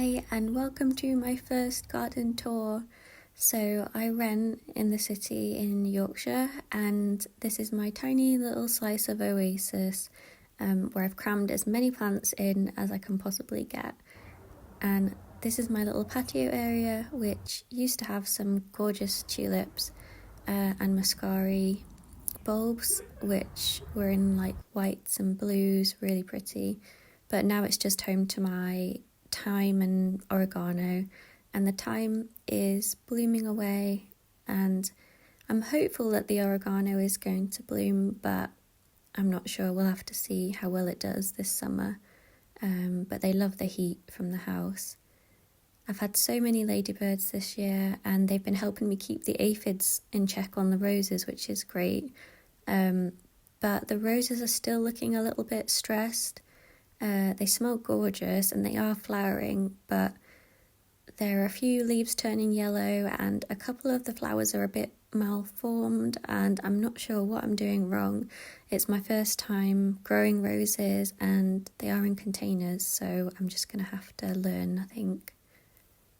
Hi and welcome to my first garden tour. So I rent in the city in Yorkshire and this is my tiny little slice of Oasis where I've crammed as many plants in as I can possibly get. And this is my little patio area which used to have some gorgeous tulips and muscari bulbs which were in like whites and blues, really pretty. But now it's just home to my thyme and oregano, and the thyme is blooming away and I'm hopeful that the oregano is going to bloom, but I'm not sure. We'll have to see how well it does this summer, but they love the heat from the house. I've had so many ladybirds this year and they've been helping me keep the aphids in check on the roses, which is great, but the roses are still looking a little bit stressed. They smell gorgeous and they are flowering, but there are a few leaves turning yellow and a couple of the flowers are a bit malformed and I'm not sure what I'm doing wrong. It's my first time growing roses and they are in containers, so I'm just going to have to learn, I think.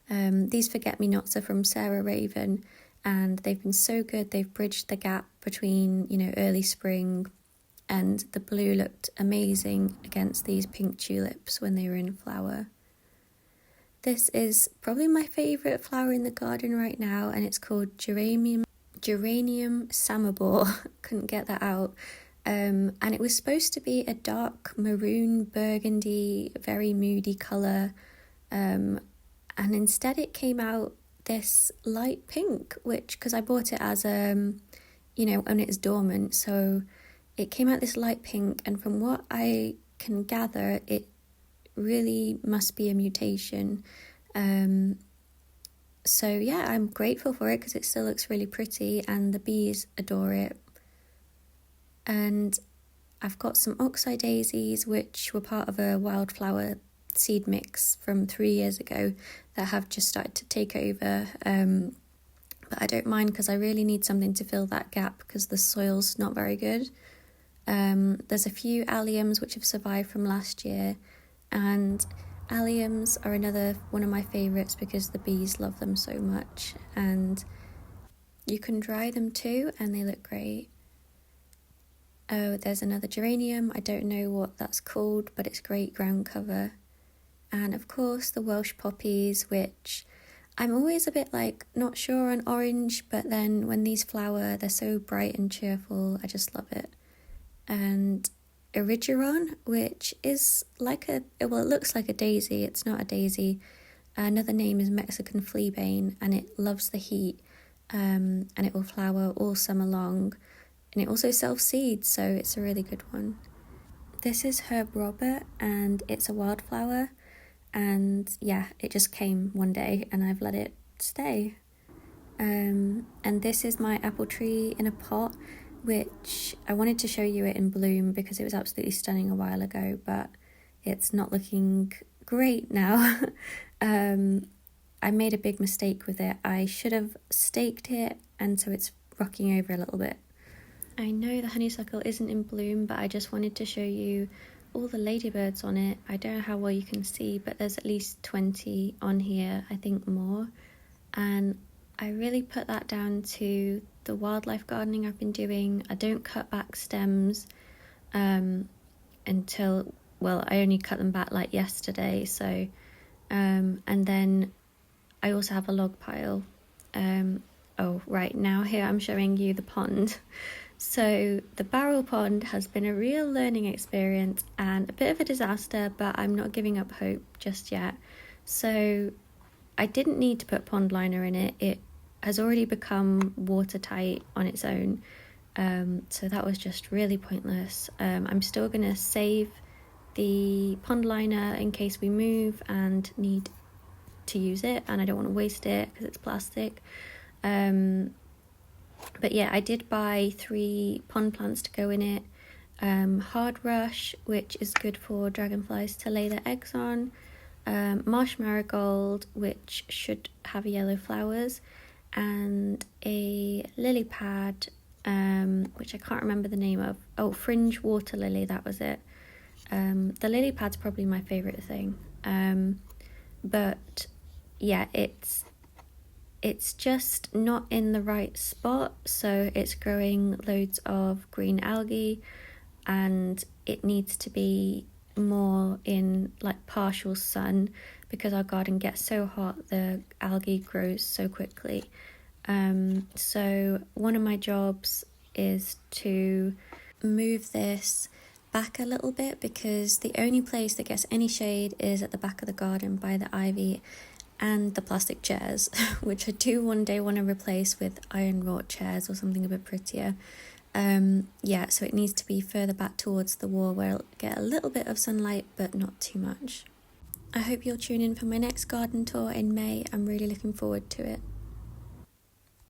These forget-me-nots are from Sarah Raven and they've been so good. They've bridged the gap between, early spring, and the blue looked amazing against these pink tulips when they were in flower. This is probably my favourite flower in the garden right now, and it's called Geranium Sore. Couldn't get that out. And it was supposed to be a dark maroon burgundy, very moody colour, and instead it came out this light pink, which, because I bought it as when it's dormant, so it came out this light pink, and from what I can gather, it really must be a mutation. So yeah, I'm grateful for it because it still looks really pretty and the bees adore it. And I've got some oxeye daisies, which were part of a wildflower seed mix from 3 years ago that have just started to take over. But I don't mind because I really need something to fill that gap because the soil's not very good. There's a few Aliums which have survived from last year, and Aliums are another one of my favourites because the bees love them so much, and you can dry them too and they look great. Oh, there's another geranium, I don't know what that's called, but it's great ground cover. And of course the Welsh Poppies, which I'm always a bit not sure on orange, but then when these flower they're so bright and cheerful, I just love it. And Erigeron, which is it looks like a daisy, it's not a daisy. Another name is Mexican fleabane, and it loves the heat, and it will flower all summer long, and it also self-seeds, so it's a really good one. This is Herb Robert, and it's a wildflower, and yeah, it just came one day and I've let it stay. And this is my apple tree in a pot, which I wanted to show you it in bloom because it was absolutely stunning a while ago, but it's not looking great now. I made a big mistake with it. I should have staked it, and so it's rocking over a little bit. I know the honeysuckle isn't in bloom, but I just wanted to show you all the ladybirds on it. I don't know how well you can see, but there's at least 20 on here, I think more. And I really put that down to the wildlife gardening I've been doing. I don't cut back stems until, I only cut them back yesterday. So, and then I also have a log pile. Right now here I'm showing you the pond. So the barrel pond has been a real learning experience and a bit of a disaster, but I'm not giving up hope just yet. So I didn't need to put pond liner in it. It has already become watertight on its own, so that was just really pointless. I'm still going to save the pond liner in case we move and need to use it, and I don't want to waste it because it's plastic. But yeah, I did buy 3 pond plants to go in it. Hard rush, which is good for dragonflies to lay their eggs on. Marsh marigold, which should have yellow flowers, and a lily pad, which I can't remember the name of. Oh, fringe water lily, that was it. The lily pad's probably my favourite thing. But yeah, it's just not in the right spot, so it's growing loads of green algae, and it needs to be more in like partial sun because our garden gets so hot, the algae grows so quickly. So one of my jobs is to move this back a little bit, because the only place that gets any shade is at the back of the garden by the ivy and the plastic chairs, which I do one day want to replace with iron wrought chairs or something a bit prettier. So it needs to be further back towards the wall where it'll get a little bit of sunlight but not too much. I hope you'll tune in for my next garden tour in May. I'm really looking forward to it.